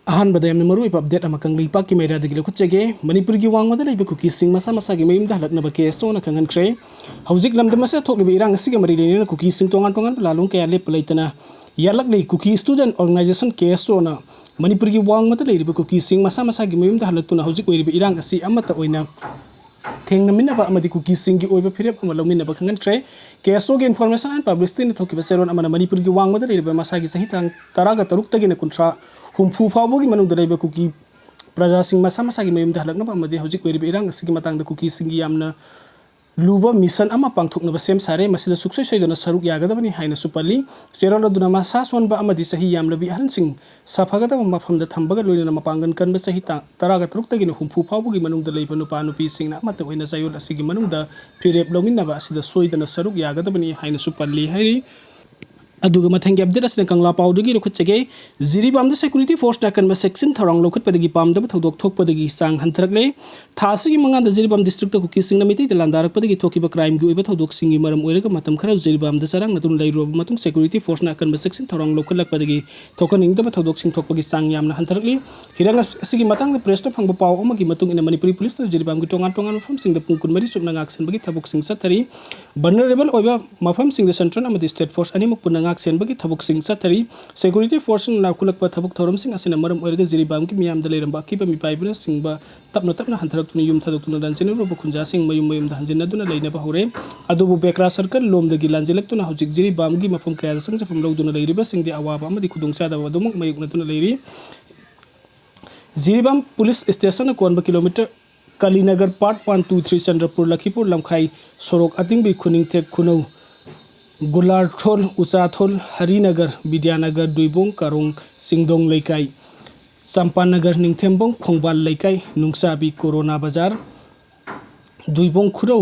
अहनबद यामना मरुई update अमा कंगली पाक की मेरा दगी लखुचगे मणिपुर की वांगमदा लेब कुकीसिंग मसा मसा की मयुम दा हलकनब केस तोना खंगनख्रे हौजिक लमदम मसा थोकलिब इरांग असिग मरि लेने कुकीसिंग तोंगान तोंगान लालुंग कया लेप लेतना यालकले कुकी स्टूडेंट ऑर्गेनाइजेशन केस तोना मणिपुर की वांगमदा लेब कुकीसिंग मसा मसा की मयुम दा हलकतुना हौजिक ओइरिब इरांग असि अमता ओइना थेंगनमिनबा अमदि कुकीसिंग की ओइबा फिरेब अमा लौमिनबा खंगनख्रे केसो के इन्फॉर्मेशन एंड पब्लिसिटी ने थोकिबा सेरोन अमना मणिपुर की वांगमदा लेब मसा की सही तांग तरागा तरुक तगिन कुंट्रा हुमफु फावोगी मनुंग लेब कुकी प्रजा सिंह मसा मसा की मयुम दा हलकनबा अमदि हौजिक ओइरिब इरांग असि की मतंग दा कुकीसिंग की यामना लुबा मिशन अमा पांगथोकनबा सेम सारे मसिदा सुक्सै सैदना सरुक यागदबनी हाइना सुपल्ली चेरोल दुना मसा सोनबा अमदि सही यामलबी अहन सिंह सफागदब मफमदा थंबगा लोइना मपांगन कनबा सही तरागा तरुक तगिन हुमफु फावोगी मनुंग दा लेब नुपा नुपी सिंहना अमत ओइना जायोल असि की मनुंग दा फिरेब लौमिनबा असिदा सोइदना सरुक यागदबनी हाइना सुपल्ली हाइरि अदुगा मथंग अपडेट असने कंगला पाउदगी रखुचगे जिरिबाम द सिक्योरिटी फोर्स ना कनबा सेक्शन थरंग लोखतपदगी पामदब थौदोक थोकपदगी सांग हंथरकले थासिगी मंगा द जिरिबाम डिस्ट्रिक्ट कुकीसिंग नमिति द लांदारकपदगी थोकिबा क्राइम गी ओइबा थौदोक सिंगी मरम ओइरगा मतम खरा जिरिबाम द सरंग नतुन लैरोब मतुंग सिक्योरिटी फोर्स ना कनबा सेक्शन थरंग लोखलकपदगी थोकनिंग दब थौदोक सिंग थोकपगी सांग यामना हंथरकली हिरंग असिगी मतंग द प्रेस फंगबा पाव अमगी मतुंग इन मणिपुरी पुलिस द जिरिबाम गी टोंगान टोंगान मफम सिंग द पुंकुन मरि सुपना गाक्सनबगी थबुक सिंग सतरी वनरेबल ओइबा मफम सिंग द सेंट्रल अमदि स्टेट फोर्स अनिमुक पुना गाक्सनबगी थबुक सतरी सिक्योरिटी फोर्स नाकुलक थबुक थौरम सिंह असिना मरम ओइरगा जिरिबाम की मियाम द लेरंबा अकिबा मिपाइबना सिंगबा तपना तपना हंथरक्तुना युम थदक्तुना दानसिन रोब खुंजा सिंह मयुम मयुम द हंजिनदुना लेनबा हौरे अदुबु बेकरा सर्कल लोमदगी लांजिलक्तुना हौजिक जिरिबाम की मफम कया संगजफम लौदुना लेरिबा सिंगदि अवाबा अमदि खुदुंगचादबा दमुक मयुकनतुना लेरि जिरिबाम पुलिस स्टेशन कोनबा किलोमीटर कालीनगर पार्ट 123 चंद्रपुर लखीपुर लमखाई सोरोक अतिंगबी खुनिंगथेक खुनौ गुलारथोल उचाथोल हरिनगर विद्यानगर दुईबोंग कारोंग सिंगदोंग लेकाई चंपानगर निंगथेमबोंग खोंगबाल लेकाई नुंगसाबी कोरोना बाजार दुईबोंग खुरौ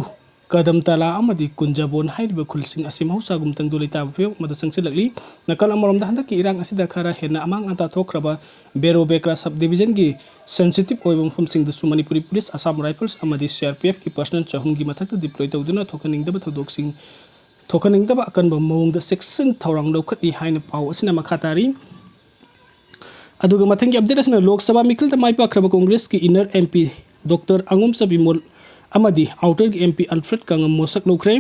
कदमतला अमदि कुंजाबोन हाइरिबा खुलसिंग असि महौसागुम तंगदु लेताब फेव मद संगसिलकली नकल अमरमदा हंदकी इरांग असिदा खरा हेना अमांग अंता थोखरबा बेरो बेकरा सब डिवीजन की सेंसिटिव ओइबम फमसिंग दसु मणिपुरी पुलिस असम राइफल्स अमदि सीआरपीएफ की पर्सनल चहुम की मथक डिप्लॉय तौदुना थोखनिंगदबा थौदोकसिंग थोखनिंगदबा अकनबा मौंग सेक्शन थौरंग लौखती हाइन पाव असिना मखातारी अदुगा मथंगी अपडेट असना लोकसभा मिखल द माइपा खरबा कांग्रेस की inner MP doctor Angom Sabimol अमदि आउटर की एमपी अल्फ्रेड कंगम मोसक लौखरे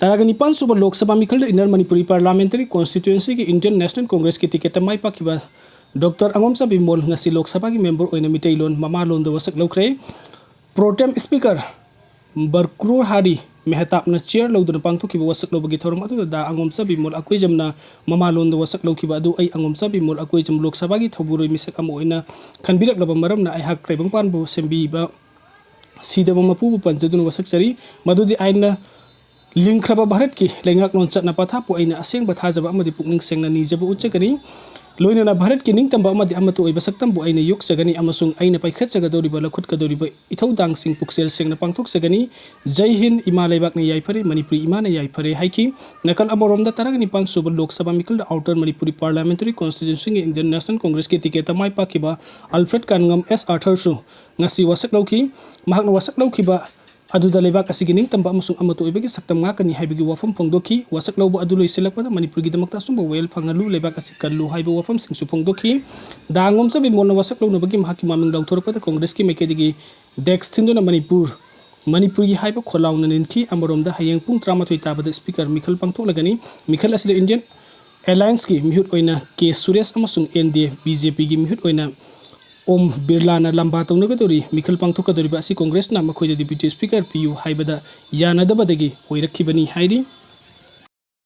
तारागा निपान सुब लोकसभा मिखल इनर मणिपुरी पार्लियामेंट्री कॉन्स्टिट्यूएंसी की इंडियन नेशनल कांग्रेस की टिकेट माइपा खिबा डॉक्टर अंगुम सबिमोल ngasi लोकसभा की मेंबर ओइना मिटेलोन ममा लोन द वसक लौखरे प्रोटेम स्पीकर बरक्रू हारी मेहताबना चेयर लौदना पांगथोखिबा वसक लौबगी थौरम अदु दा अंगोम सबिमोल अकुइजमना ममालोन द वसक लौखिबा अदु आई अंगोम सबिमोल अकुइजम लोकसभा की थौबुरोय मिसक अम ओइना खनबिरकलबा मरमना आइहाक तैबंग पानबु सेंबीबा सीदबा मपुबु पंजदुन वसक चरी मदुदि आइना लिंखरबा भारत की लेंगाक लोन चटना पथापु आइना असेंग थाजबा अमदि पुकनिंग सेंगना निजबा उच्चगनी लोइना भारत की निंगतंबा अमदि अमतो ओइबा सकतंबु आइना योक्सगनी अमसुंग आइना पाइखतजगदौरिबा लखुतकदौरिबा इथौदांगसिंग पुक्सेल सेंगना पांगथोकसगनी जय हिंद इमा लेबाकनि याइफरे मणिपुरी इमाना याइफरे हाइकी नकल अमरोमदा तरगनि पांसुब लोकसभा मिखल outer Manipuri parliamentary constituency Indian National Congress की टिकेट माइ पाखिबा अल्फ्रेड कानगम एस आर्थरसु ngasi wasak lौखि mahakna wasak lौखिबा अदुदा लेबाक असिगी निंगतंबा अमसुंग अमतो ओइबगी सक्तम ngakani haibigi wafam phongdoki wasak lौबा अदु लोइसिलकपदा मणिपुर की दमकता सुंबा वेल फंगलु लेबाक असि कल्लु हाइबो वफम सिंगसु phongdoki दांगोम सबि मोन wasak लौनबगी mahaki maming लौथोरकपदा कांग्रेस की मेकेदिगी डेक्स थिंदुना मणिपुरी हाइबो खोलाउना निनखि अमरोमदा हयेंग पुंग 13 ताबदा स्पीकर मिखल पांगथोकलगनी मिखल असिदा इंडियन एलायंस की मिहुत ओइना के सुरेश अमसुंग एनडीए बीजेपी की मिहुत ओइना ओम बिरलाना लंबा तौनगदोरी मिखल पांगथोकदोरिबा असि कांग्रेस ना मखोइदा डिप्यूटी स्पीकर पीयू हाइबदा यानदबदगी ओइरखिबनी हाइरि